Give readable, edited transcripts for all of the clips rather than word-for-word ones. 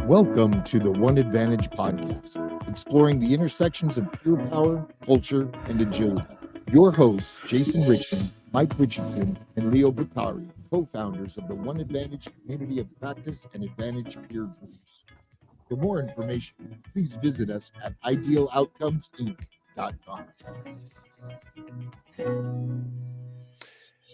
Welcome to the One Advantage podcast, exploring the intersections of pure power, culture, and agility. Your hosts, Jason Richmond, Mike Richardson, and Leo Bottary, co-founders of the One Advantage community of practice and advantage peer groups. For more information, please visit us at idealoutcomesinc.com.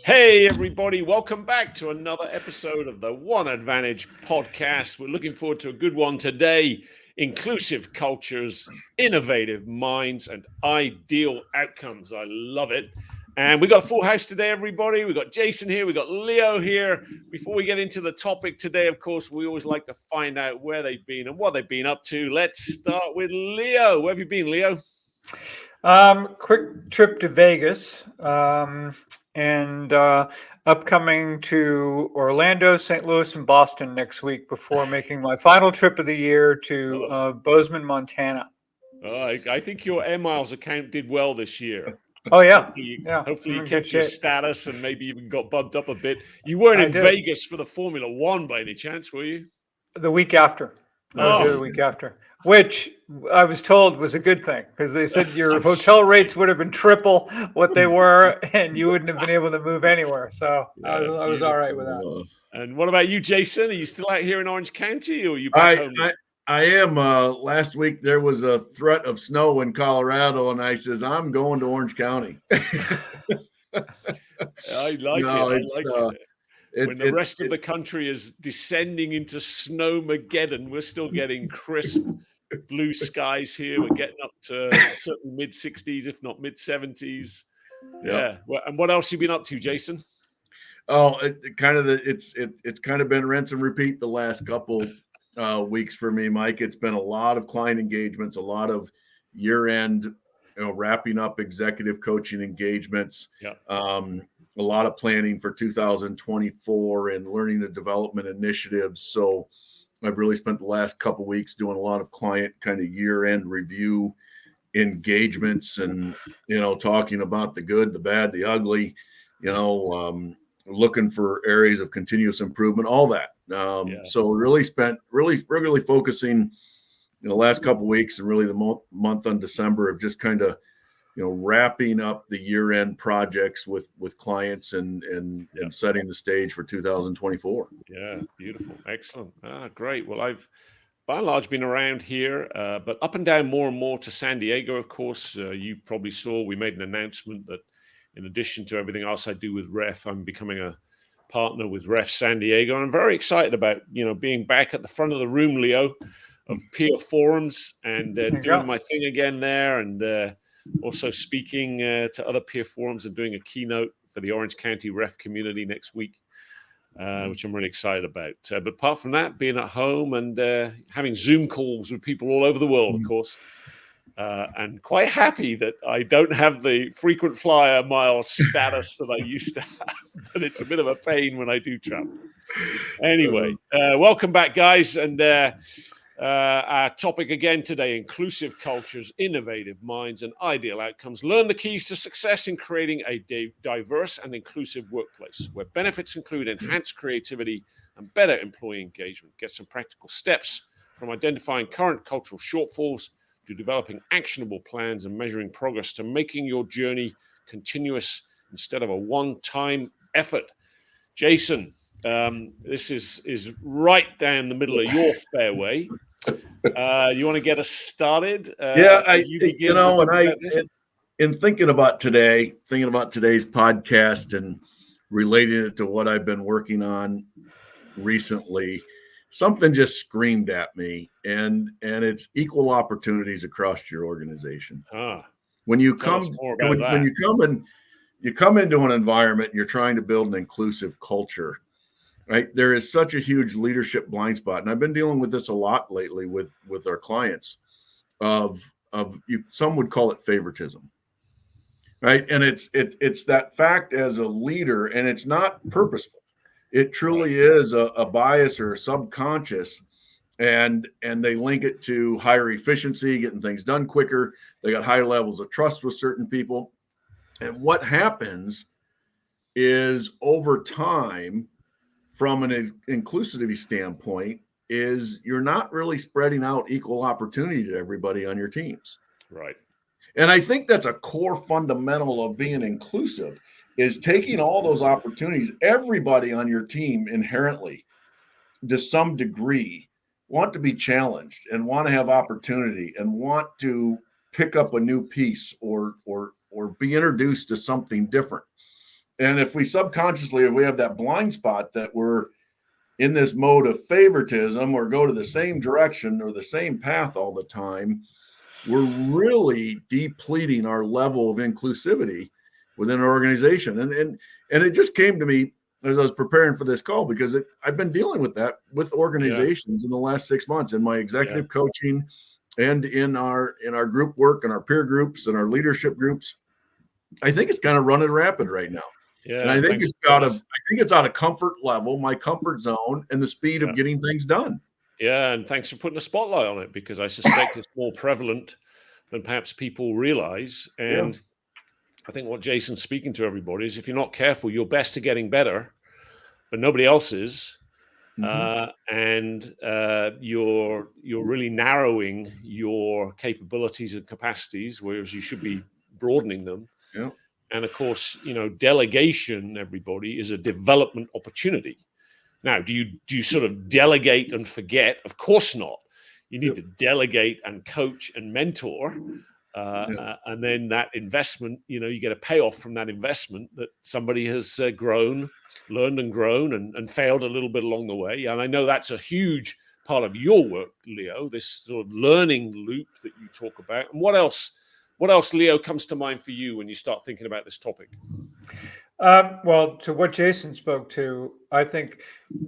Hey everybody, welcome back to another episode of the One Advantage podcast. We're looking forward to a good one today. Inclusive cultures, innovative minds, and ideal outcomes. I love it. And we got a full house today, everybody. We got Jason here, we got Leo here. Before we get into the topic today, of course, we always like to find out where they've been and what they've been up to. Let's start with Leo. Where have you been, Leo? Quick trip to Vegas, and upcoming to Orlando, St. Louis, and Boston next week before making my final trip of the year to Bozeman, Montana. I think your Air Miles account did well this year. Oh, yeah. Hopefully you kept your status and maybe even got bumped up a bit. You weren't in Vegas for the Formula One by any chance, were you? The week after. I was there the week after, which I was told was a good thing because they said your hotel rates would have been triple what they were and you wouldn't have been able to move anywhere. So I was all right with that. And what about you, Jason? Are you still out here in Orange County or are you back home? I am. Last week there was a threat of snow in Colorado, and I says I'm going to Orange County. I like it. When the rest of the country is descending into snowmageddon, we're still getting crisp blue skies here. We're getting up to certain mid-60s, if not mid-70s. Yeah. And what else have you been up to, Jason? Oh, it's kind of been rinse and repeat the last couple weeks for me, Mike. It's been a lot of client engagements, a lot of year-end, wrapping up executive coaching engagements. Yeah. A lot of planning for 2024 and learning and development initiatives. So I've really spent the last couple of weeks doing a lot of client kind of year-end review engagements and, talking about the good, the bad, the ugly, looking for areas of continuous improvement, all that. So really regularly focusing the last couple of weeks and really the month on December of just kind of, wrapping up the year-end projects with clients and setting the stage for 2024. Yeah, beautiful. Excellent. Great. Well, I've by and large been around here, but up and down more and more to San Diego, of course. You probably saw we made an announcement that in addition to everything else I do with REF, I'm becoming a partner with REF San Diego. And I'm very excited about, being back at the front of the room, Leo, of peer forums and doing my thing again there and also speaking to other peer forums and doing a keynote for the Orange County REF community next week, which I'm really excited about. But apart from that, being at home and having Zoom calls with people all over the world, of course, and quite happy that I don't have the frequent flyer miles status that I used to have. But it's a bit of a pain when I do travel. Anyway, welcome back, guys. And our topic again today, inclusive cultures, innovative minds, and ideal outcomes. Learn the keys to success in creating a diverse and inclusive workplace where benefits include enhanced creativity and better employee engagement. Get some practical steps from identifying current cultural shortfalls to developing actionable plans and measuring progress to making your journey continuous instead of a one-time effort. Jason, this is right down the middle of your fairway. You want to get us started? In thinking about today's podcast and relating it to what I've been working on recently, something just screamed at me, and it's equal opportunities across your organization. When you come into an environment and you're trying to build an inclusive culture, right? There is such a huge leadership blind spot. And I've been dealing with this a lot lately with our clients some would call it favoritism, right? And it's that fact as a leader, and it's not purposeful. It truly is a bias or a subconscious, and they link it to higher efficiency, getting things done quicker. They got high levels of trust with certain people. And what happens is over time, from an inclusivity standpoint, is you're not really spreading out equal opportunity to everybody on your teams. Right. And I think that's a core fundamental of being inclusive, is taking all those opportunities. Everybody on your team inherently, to some degree, want to be challenged and want to have opportunity and want to pick up a new piece or be introduced to something different. And if we subconsciously, if we have that blind spot that we're in this mode of favoritism or go to the same direction or the same path all the time, we're really depleting our level of inclusivity within our organization. And it just came to me as I was preparing for this call, because I've been dealing with that with organizations in the last 6 months in my executive coaching and in our group work and our peer groups and our leadership groups. I think it's kind of running rapid right now. Yeah. And I think it's out of comfort level, my comfort zone, and the speed of getting things done. Yeah, and thanks for putting a spotlight on it, because I suspect it's more prevalent than perhaps people realize. And I think what Jason's speaking to everybody is, if you're not careful, you're best at getting better, but nobody else is. And you're really narrowing your capabilities and capacities, whereas you should be broadening them. Yeah. And of course, delegation, everybody, is a development opportunity. Now, do you sort of delegate and forget? Of course not. You need to delegate and coach and mentor. And then that investment, you get a payoff from that investment, that somebody has learned and grown and failed a little bit along the way. And I know that's a huge part of your work, Leo, this sort of learning loop that you talk about. And what else, Leo, comes to mind for you when you start thinking about this topic? Well, to what Jason spoke to, I think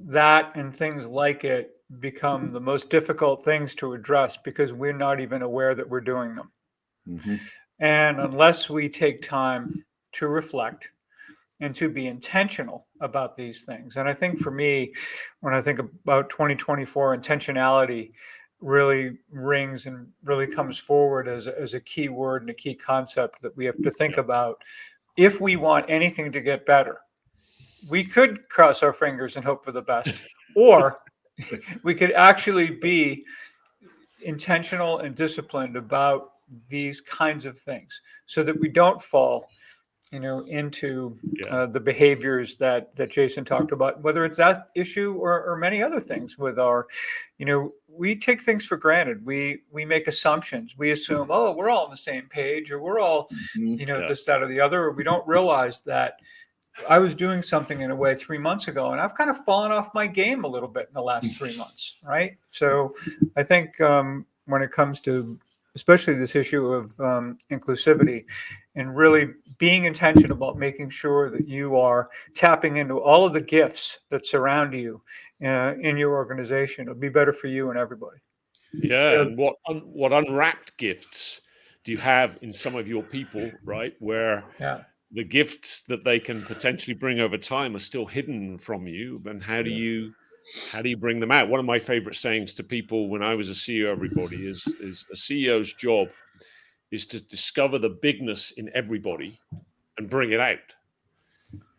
that and things like it become the most difficult things to address, because we're not even aware that we're doing them. And unless we take time to reflect and to be intentional about these things. And I think for me, when I think about 2024, intentionality really rings and really comes forward as a key word and a key concept that we have to think about. If we want anything to get better, we could cross our fingers and hope for the best, or we could actually be intentional and disciplined about these kinds of things, so that we don't fall into the behaviors that Jason talked about, whether it's that issue or many other things with our, we take things for granted. We make assumptions. We assume, oh, we're all on the same page, or we're all, this, that, or the other, or we don't realize that I was doing something in a way 3 months ago, and I've kind of fallen off my game a little bit in the last 3 months, right? So I think when it comes to especially this issue of inclusivity, and really being intentional about making sure that you are tapping into all of the gifts that surround you in your organization, it'll be better for you and everybody. Yeah, and what unwrapped gifts do you have in some of your people, right? Where the gifts that they can potentially bring over time are still hidden from you, and how do you bring them out? One of my favorite sayings to people when I was a CEO, everybody, is a CEO's job is to discover the bigness in everybody and bring it out.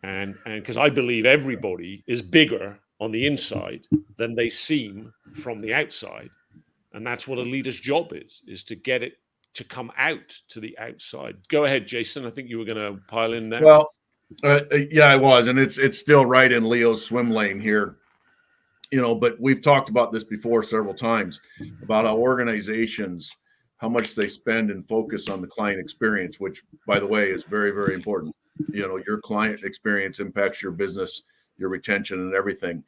And because I believe everybody is bigger on the inside than they seem from the outside. And that's what a leader's job is to get it to come out to the outside. Go ahead, Jason. I think you were going to pile in there. Well, I was, and it's still right in Leo's swim lane here. But we've talked about this before several times about how organizations, how much they spend and focus on the client experience, which, by the way, is very, very important. Your client experience impacts your business, your retention, and everything.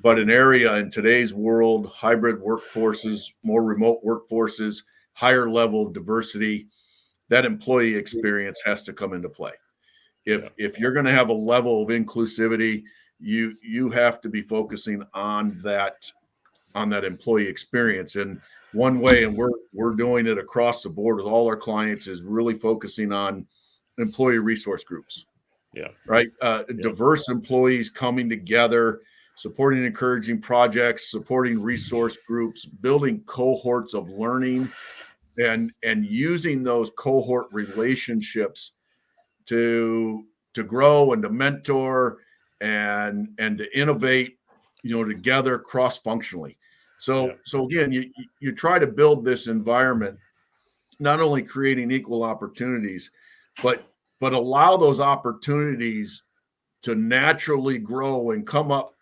But an area in today's world, hybrid workforces, more remote workforces, higher level of diversity, that employee experience has to come into play. If you're going to have a level of inclusivity, you have to be focusing on that employee experience. And one way, and we're doing it across the board with all our clients, is really focusing on employee resource groups. Right. Diverse employees coming together, supporting and encouraging projects, supporting resource groups, building cohorts of learning, and using those cohort relationships to grow and to mentor and to innovate, together cross-functionally. So again, you try to build this environment, not only creating equal opportunities, but allow those opportunities to naturally grow and come up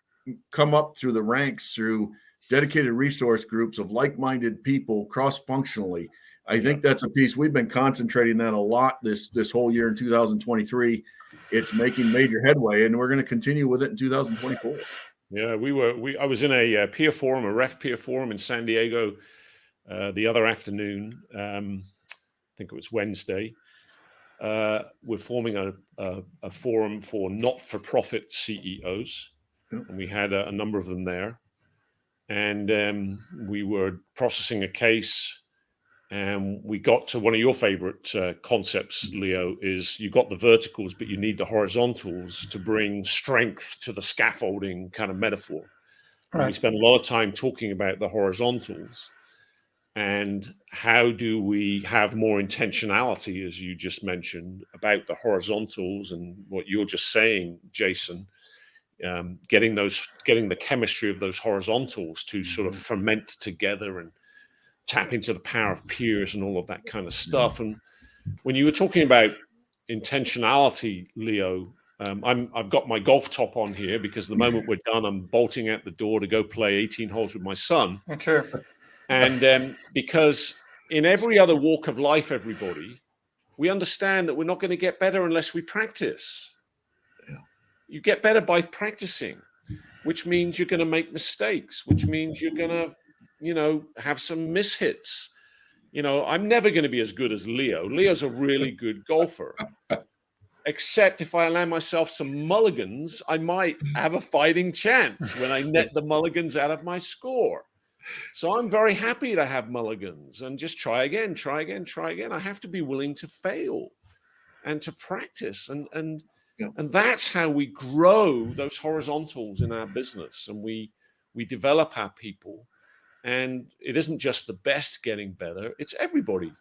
through the ranks through dedicated resource groups of like-minded people cross-functionally. I think that's a piece we've been concentrating that a lot this whole year in 2023. It's making major headway, and we're going to continue with it in 2024. Yeah, I was in a peer forum, a ref peer forum in San Diego the other afternoon. I think it was Wednesday. We're forming a forum for not-for-profit CEOs, and we had a number of them there. And we were processing a case, and we got to one of your favorite concepts, Leo, is you got the verticals, but you need the horizontals to bring strength to the scaffolding kind of metaphor. Right. And we spent a lot of time talking about the horizontals and how do we have more intentionality, as you just mentioned, about the horizontals and what you're just saying, Jason, getting the chemistry of those horizontals to sort of ferment together and tap into the power of peers and all of that kind of stuff. And when you were talking about intentionality, Leo, I've got my golf top on here because the moment we're done, I'm bolting out the door to go play 18 holes with my son. Sure. And because in every other walk of life, everybody, we understand that we're not going to get better unless we practice. Yeah. You get better by practicing, which means you're going to make mistakes, which means you're going to have some mishits. I'm never going to be as good as Leo. Leo's a really good golfer. Except if I allow myself some mulligans, I might have a fighting chance when I net the mulligans out of my score. So I'm very happy to have mulligans and just try again. I have to be willing to fail and to practice. And that's how we grow those horizontals in our business. And we develop our people. And it isn't just the best getting better; it's everybody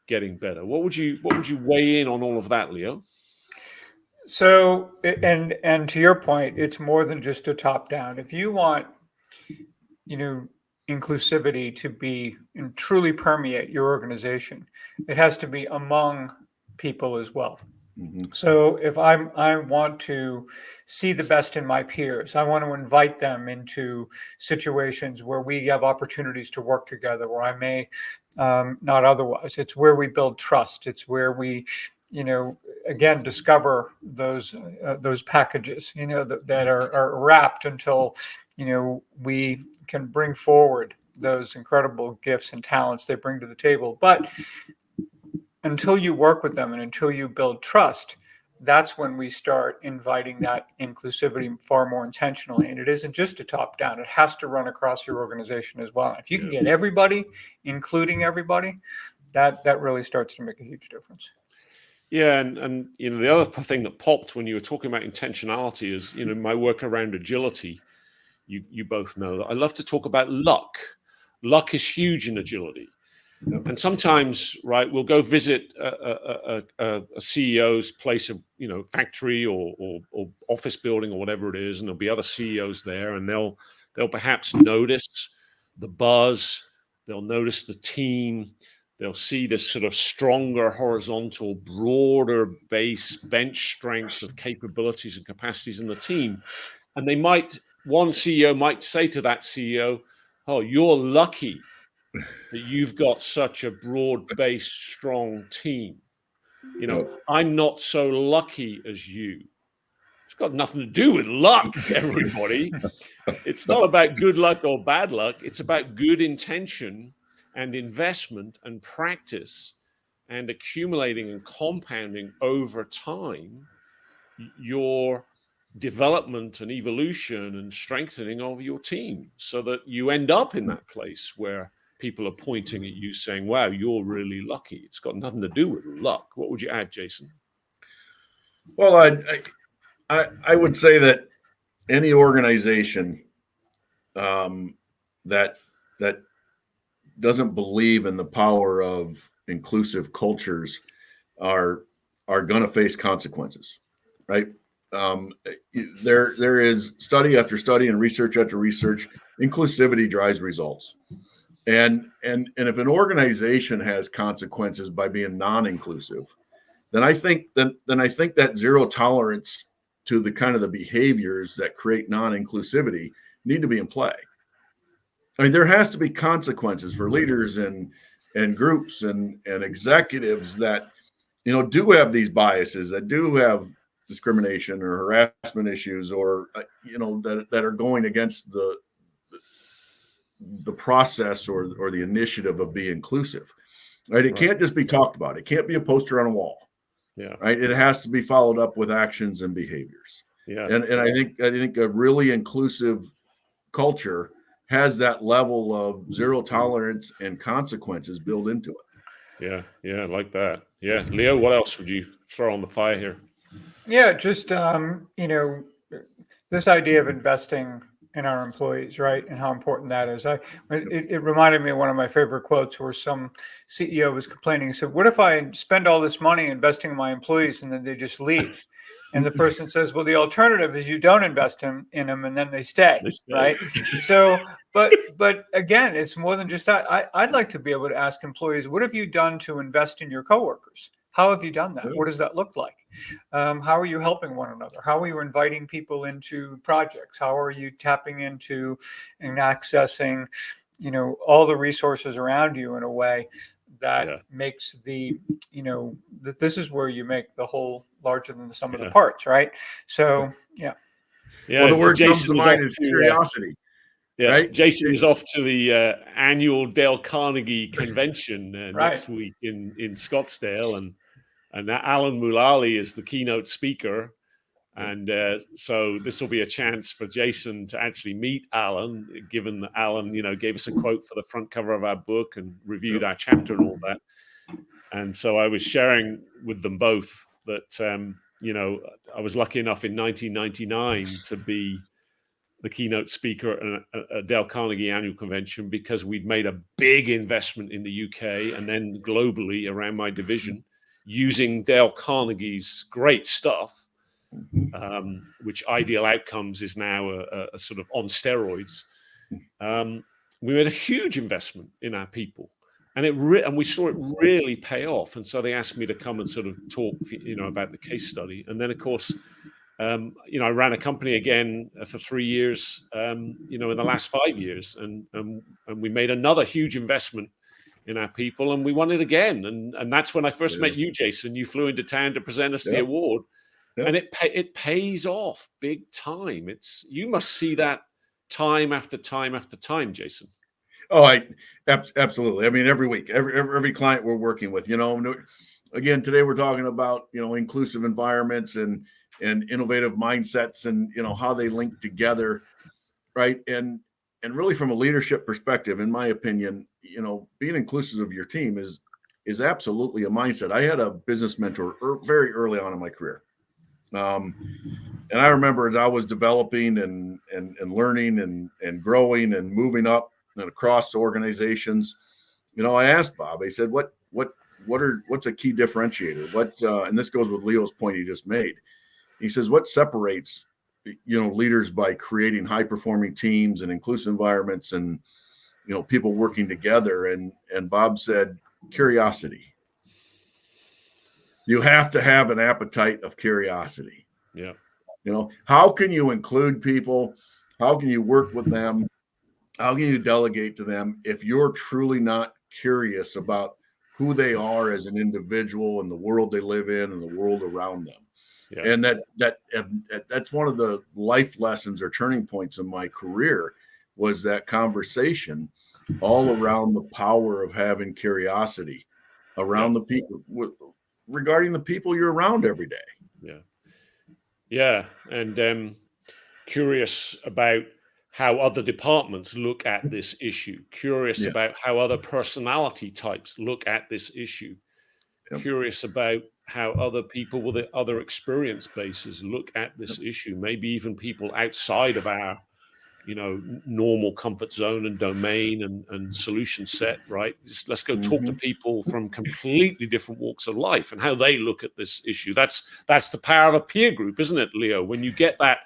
getting better. What would you weigh in on all of that, Leo? So, and to your point, it's more than just a top down. If you want, inclusivity to be and truly permeate your organization, it has to be among people as well. Mm-hmm. So if I want to see the best in my peers, I want to invite them into situations where we have opportunities to work together, where I may not otherwise. It's where we build trust. It's where we, again, discover those packages, that are wrapped until, we can bring forward those incredible gifts and talents they bring to the table. But until you work with them and until you build trust, that's when we start inviting that inclusivity far more intentionally. And it isn't just a top down, it has to run across your organization as well. If you can get everybody, including everybody, that really starts to make a huge difference. Yeah, and the other thing that popped when you were talking about intentionality is, my work around agility. You both know that I love to talk about luck. Luck is huge in agility. And sometimes, right, we'll go visit a CEO's place of, factory or office building or whatever it is, and there'll be other CEOs there, and they'll perhaps notice the buzz, they'll notice the team, they'll see this sort of stronger, horizontal, broader base, bench strength of capabilities and capacities in the team, and one CEO might say to that CEO, "Oh, you're lucky that you've got such a broad-based, strong team. I'm not so lucky as you." It's got nothing to do with luck, everybody. It's not about good luck or bad luck. It's about good intention and investment and practice and accumulating and compounding over time your development and evolution and strengthening of your team so that you end up in that place where people are pointing at you saying, "Wow, you're really lucky." It's got nothing to do with luck. What would you add, Jason? Well, I would say that any organization that doesn't believe in the power of inclusive cultures are going to face consequences, right? There is study after study and research after research inclusivity drives results. And if an organization has consequences by being non-inclusive, then I think that zero tolerance to the kind of the behaviors that create non-inclusivity need to be in play. I mean, there has to be consequences for leaders and groups and executives that, you know, do have these biases, that do have discrimination or harassment issues, or you know, that are going against the process or the initiative of being inclusive. Right? It can't just be talked about. It can't be a poster on a wall. Yeah. Right. It has to be followed up with actions and behaviors. Yeah. And I think a really inclusive culture has that level of zero tolerance and consequences built into it. Yeah. Yeah. I like that. Yeah. Leo, what else would you throw on the fire here? Yeah, just you know, this idea of investing in our employees, right, and how important that is. It reminded me of one of my favorite quotes where some CEO was complaining. He said, "What if I spend all this money investing in my employees and then they just leave?" And the person says, "Well, the alternative is you don't invest in them and then they stay, right?" So, but again, it's more than just that. I'd like to be able to ask employees, "What have you done to invest in your coworkers? How have you done that? What does that look like? How are you helping one another? How are you inviting people into projects? How are you tapping into and accessing, you know, all the resources around you in a way that makes the, you know, that this is where you make the whole larger than the sum of the parts, right?" So, yeah. Yeah. Well, the word Jason comes to mind is curiosity. Yeah, right? Jason is off to the annual Dale Carnegie convention next week in Scottsdale, and that Alan Mulally is the keynote speaker, and so this will be a chance for Jason to actually meet Alan, given that Alan, you know, gave us a quote for the front cover of our book and reviewed our chapter and all that. And so I was sharing with them both that you know, I was lucky enough in 1999 to be the keynote speaker at a Dale Carnegie annual convention because we'd made a big investment in the UK and then globally around my division using Dale Carnegie's great stuff, which Ideal Outcomes is now a sort of on steroids. We made a huge investment in our people, and and we saw it really pay off. And so they asked me to come and sort of talk, you know, about the case study. And then, of course, you know, I ran a company again for 3 years, you know, in the last 5 years, and we made another huge investment in our people, and we won it again. And that's when I first met you, Jason. You flew into town to present us the award, and it pays off big time. You must see that time after time after time, Jason. Oh, absolutely. I mean, every week, every client we're working with, you know, again, today we're talking about, you know, inclusive environments and innovative mindsets and, you know, how they link together. Right. And really from a leadership perspective, in my opinion, you know, being inclusive of your team is absolutely a mindset. I had a business mentor very early on in my career. And I remember as I was developing and learning and growing and moving up and across organizations, you know, I asked Bob, I said, what's a key differentiator? And this goes with Leo's point he just made. He says, what separates, you know, leaders by creating high performing teams and inclusive environments and, you know, people working together. And Bob said, curiosity. You have to have an appetite of curiosity. Yeah. You know, how can you include people? How can you work with them? How can you delegate to them if you're truly not curious about who they are as an individual and the world they live in and the world around them? Yeah. And that's one of the life lessons or turning points in my career was that conversation all around the power of having curiosity around the people, regarding the people you're around every day. Yeah. Yeah. And curious about how other departments look at this issue, curious about how other personality types look at this issue, curious about how other people with other experience bases look at this issue, maybe even people outside of our, you know, normal comfort zone and domain and solution set, right? Let's go talk to people from completely different walks of life and how they look at this issue. That's the power of a peer group, isn't it, Leo? When you get that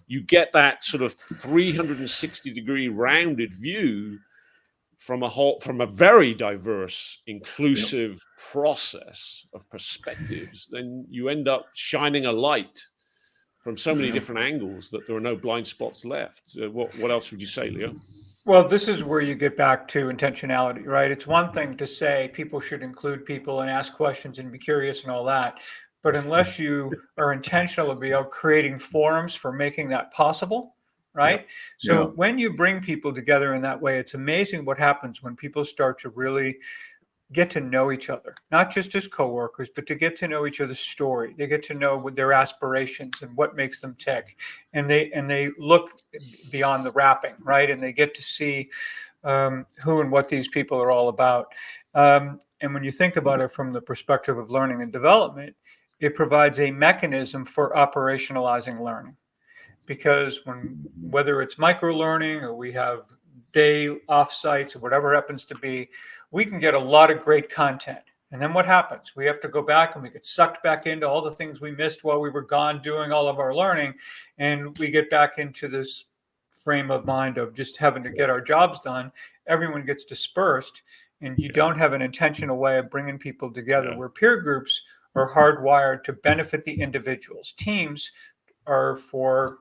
you get that sort of 360-degree rounded view from a very diverse, inclusive process of perspectives, then you end up shining a light from so many different angles that there are no blind spots left. What else would you say, Leo? Well, this is where you get back to intentionality, right? It's one thing to say people should include people and ask questions and be curious and all that. But unless you are intentional about creating forums for making that possible, right? So when you bring people together in that way, it's amazing what happens when people start to really get to know each other, not just as coworkers, but to get to know each other's story. They get to know their aspirations and what makes them tick, and they look beyond the wrapping, right? And they get to see who and what these people are all about. And when you think about it from the perspective of learning and development, it provides a mechanism for operationalizing learning, because whether it's micro learning or we have day offsites or whatever happens to be, we can get a lot of great content. And then what happens? We have to go back and we get sucked back into all the things we missed while we were gone doing all of our learning. And we get back into this frame of mind of just having to get our jobs done. Everyone gets dispersed, and you don't have an intentional way of bringing people together, where peer groups are hardwired to benefit the individuals. Teams are for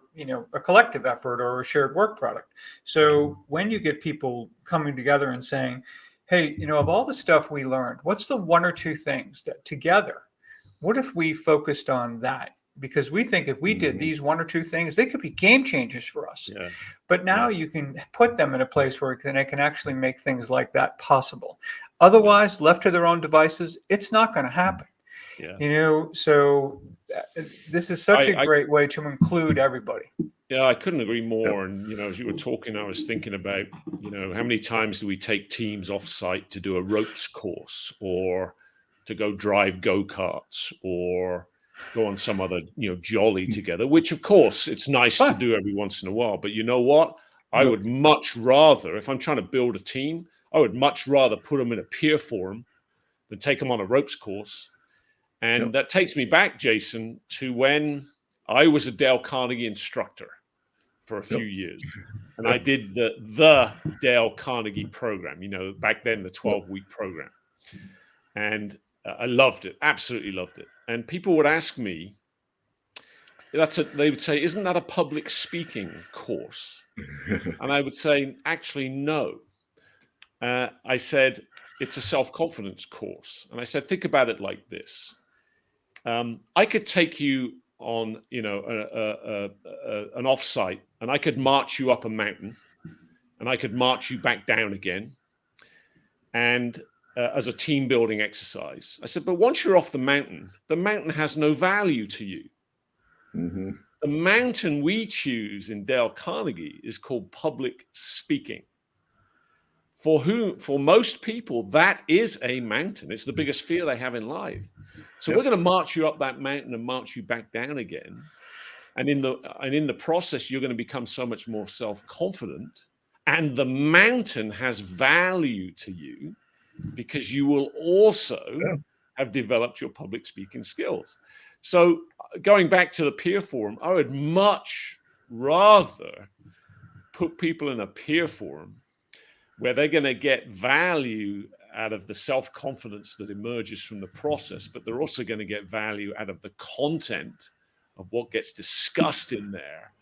a collective effort or a shared work product. So when you get people coming together and saying, hey, of all the stuff we learned, what's the one or two things that together, what if we focused on that? Because we think if we did these one or two things, they could be game changers for us. But now you can put them in a place where they can actually make things like that possible. Otherwise, left to their own devices, it's not going to happen. So this is such a great way to include everybody. Yeah, I couldn't agree more. And, as you were talking, I was thinking about, how many times do we take teams off-site to do a ropes course, or to go drive go-karts, or go on some other, jolly together, which, of course, it's nice to do every once in a while. But you know what? I would much rather, if I'm trying to build a team, I would much rather put them in a peer forum than take them on a ropes course. And that takes me back, Jason, to when I was a Dale Carnegie instructor for a few years. And I did the Dale Carnegie program, back then, the 12-week program. And I loved it, absolutely loved it. And people would ask me, they would say, isn't that a public speaking course? And I would say, actually, no. I said, it's a self-confidence course. And I said, think about it like this. I could take you on, an offsite, and I could march you up a mountain, and I could march you back down again, and as a team building exercise. I said, but once you're off the mountain has no value to you. Mm-hmm. The mountain we choose in Dale Carnegie is called public speaking. For most people, that is a mountain. It's the biggest fear they have in life. So we're going to march you up that mountain and march you back down again. And in the process, you're going to become so much more self-confident. And the mountain has value to you because you will also have developed your public speaking skills. So going back to the peer forum, I would much rather put people in a peer forum where they're going to get value out of the self-confidence that emerges from the process, but they're also going to get value out of the content of what gets discussed in there,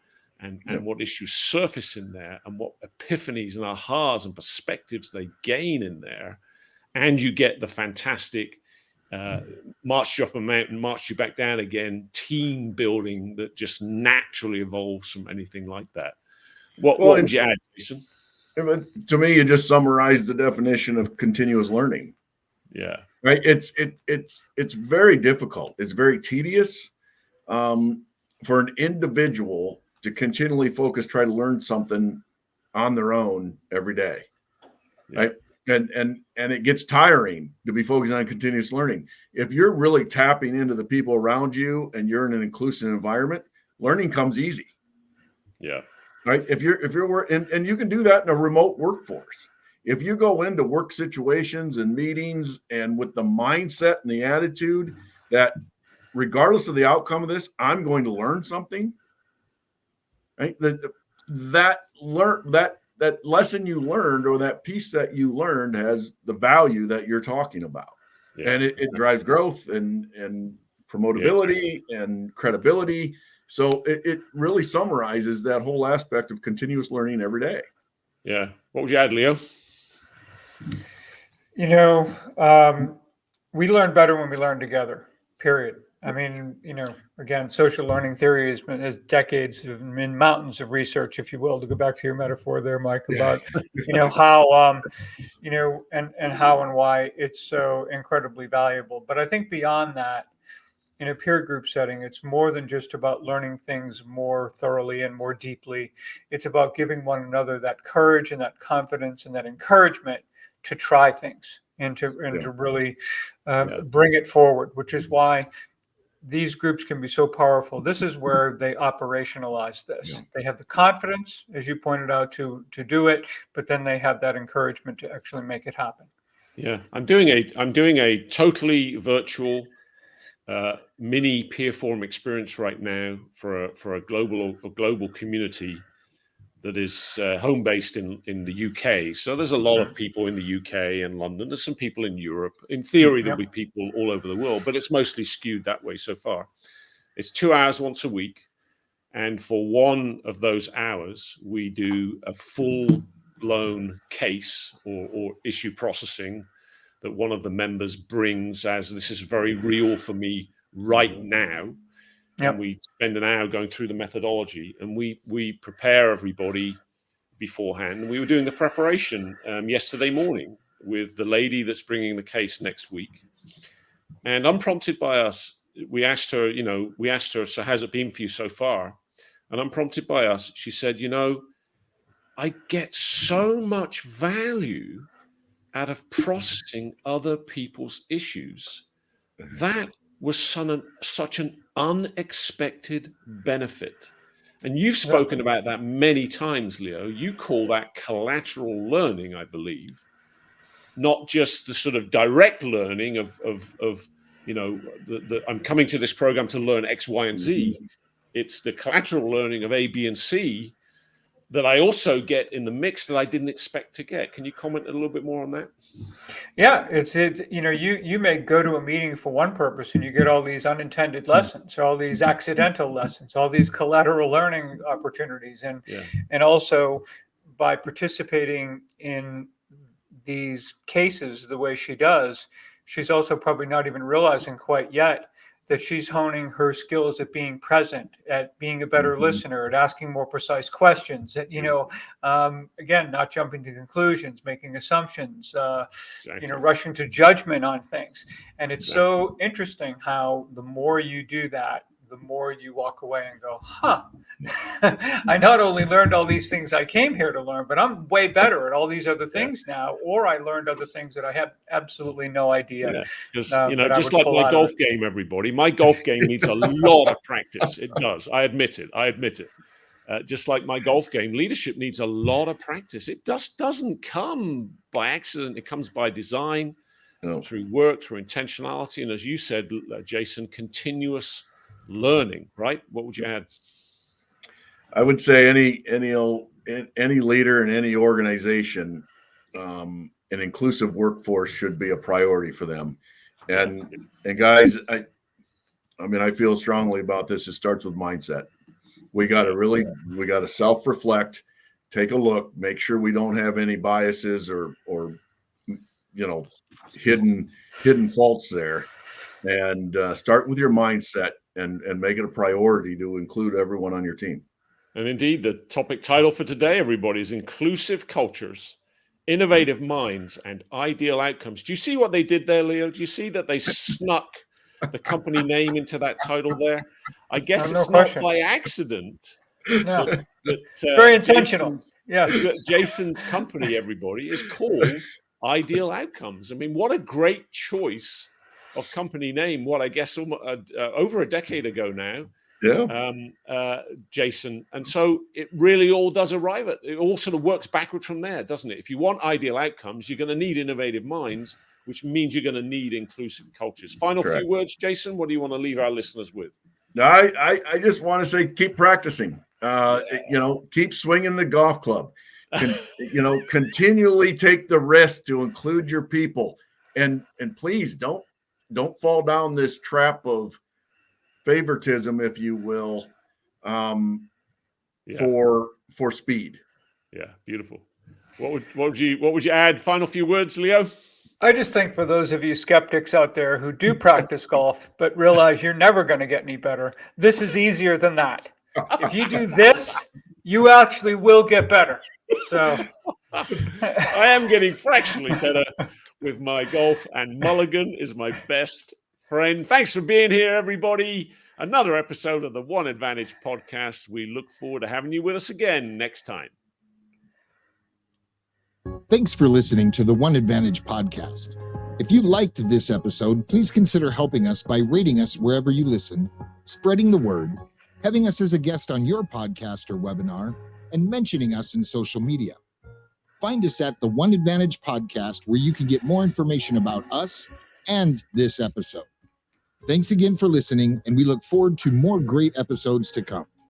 and what issues surface in there, and what epiphanies and ahas and perspectives they gain in there. And you get the fantastic march you up a mountain, march you back down again, team building that just naturally evolves from anything like that. What would you add, Jason? To me, you just summarized the definition of continuous learning. Yeah. Right. It's very difficult. It's very tedious for an individual to continually try to learn something on their own every day. Yeah. Right. And it gets tiring to be focused on continuous learning. If you're really tapping into the people around you and you're in an inclusive environment, learning comes easy. Yeah. Right. If you're and you can do that in a remote workforce. If you go into work situations and meetings and with the mindset and the attitude that regardless of the outcome of this, I'm going to learn something, right? That lesson you learned, or that piece that you learned, has the value that you're talking about. Yeah. And it drives growth and promotability and credibility. So it really summarizes that whole aspect of continuous learning every day. Yeah. What would you add, Leo? You know, we learn better when we learn together, period. I mean, again, social learning theory has decades in mountains of research, if you will, to go back to your metaphor there, Mike, about, how, and how and why it's so incredibly valuable. But I think beyond that, in a peer group setting, it's more than just about learning things more thoroughly and more deeply. It's about giving one another that courage and that confidence and that encouragement to try things and to really bring it forward, which is why these groups can be so powerful. This is where they operationalize this. Yeah. They have the confidence, as you pointed out, to do it, but then they have that encouragement to actually make it happen. Yeah, I'm doing a totally virtual mini peer forum experience right now for a global community that is home based in the UK. So there's a lot of people in the UK and London. There's some people in Europe. In theory, there'll be people all over the world, but it's mostly skewed that way so far. It's 2 hours once a week. And for one of those hours, we do a full-blown case or issue processing that one of the members brings as, this is very real for me right now. And we spend an hour going through the methodology, and we prepare everybody beforehand. And we were doing the preparation yesterday morning with the lady that's bringing the case next week. And unprompted by us, we asked her, so how's it been for you so far? And unprompted by us, she said, I get so much value out of processing other people's issues. That was such an unexpected benefit. And you've spoken about that many times, Leo. You call that collateral learning, I believe, not just the sort of direct learning of I'm coming to this program to learn X, Y, and Z. It's the collateral learning of A, B, and C that I also get in the mix that I didn't expect to get. Can you comment a little bit more on that? Yeah, you may go to a meeting for one purpose and you get all these unintended lessons, all these accidental lessons, all these collateral learning opportunities. And also by participating in these cases the way she does, she's also probably not even realizing quite yet that she's honing her skills at being present, at being a better listener, at asking more precise questions, at, again, not jumping to conclusions, making assumptions, rushing to judgment on things. And it's so interesting how the more you do that, the more you walk away and go, I not only learned all these things I came here to learn, but I'm way better at all these other things now, or I learned other things that I have absolutely no idea. Because, just like my golf game, everybody, my golf game needs a lot of practice. It does. I admit it. Just like my golf game, leadership needs a lot of practice. It just doesn't come by accident. It comes by design, through work, through intentionality. And as you said, Jason, continuous learning, right? What would you add? I would say any leader in any organization, an inclusive workforce should be a priority for them. And guys, I feel strongly about this. It starts with mindset. We got to self-reflect, take a look, make sure we don't have any biases or hidden faults there, and start with your mindset and make it a priority to include everyone on your team. And indeed, the topic title for today, everybody, is Inclusive Cultures, Innovative Minds, and Ideal Outcomes. Do you see what they did there, Leo? Do you see that they snuck the company name into that title there? I guess it's not by accident. No. Very intentional. Jason's company, everybody, is called Ideal Outcomes. I mean, what a great choice of company name. What I guess over a decade ago now. Jason. And so it really all does arrive at, it all sort of works backward from there, doesn't it? If you want ideal outcomes, you're going to need innovative minds, which means you're going to need inclusive cultures. Final few words, Jason, what do you want to leave our listeners with? No, I just want to say, keep practicing. Keep swinging the golf club. Continually take the risk to include your people, and please don't fall down this trap of favoritism, if you will, for speed. Yeah, beautiful. What would you add? Final few words, Leo? I just think for those of you skeptics out there who do practice golf but realize you're never going to get any better, this is easier than that. If you do this, you actually will get better. So I am getting fractionally better with my golf, and Mulligan is my best friend. Thanks for being here, everybody. Another episode of the One Advantage podcast. We look forward to having you with us again next time. Thanks for listening to the One Advantage podcast. If you liked this episode, please consider helping us by rating us wherever you listen, spreading the word, having us as a guest on your podcast or webinar, and mentioning us in social media. Find us at the One Advantage podcast, where you can get more information about us and this episode. Thanks again for listening, and we look forward to more great episodes to come.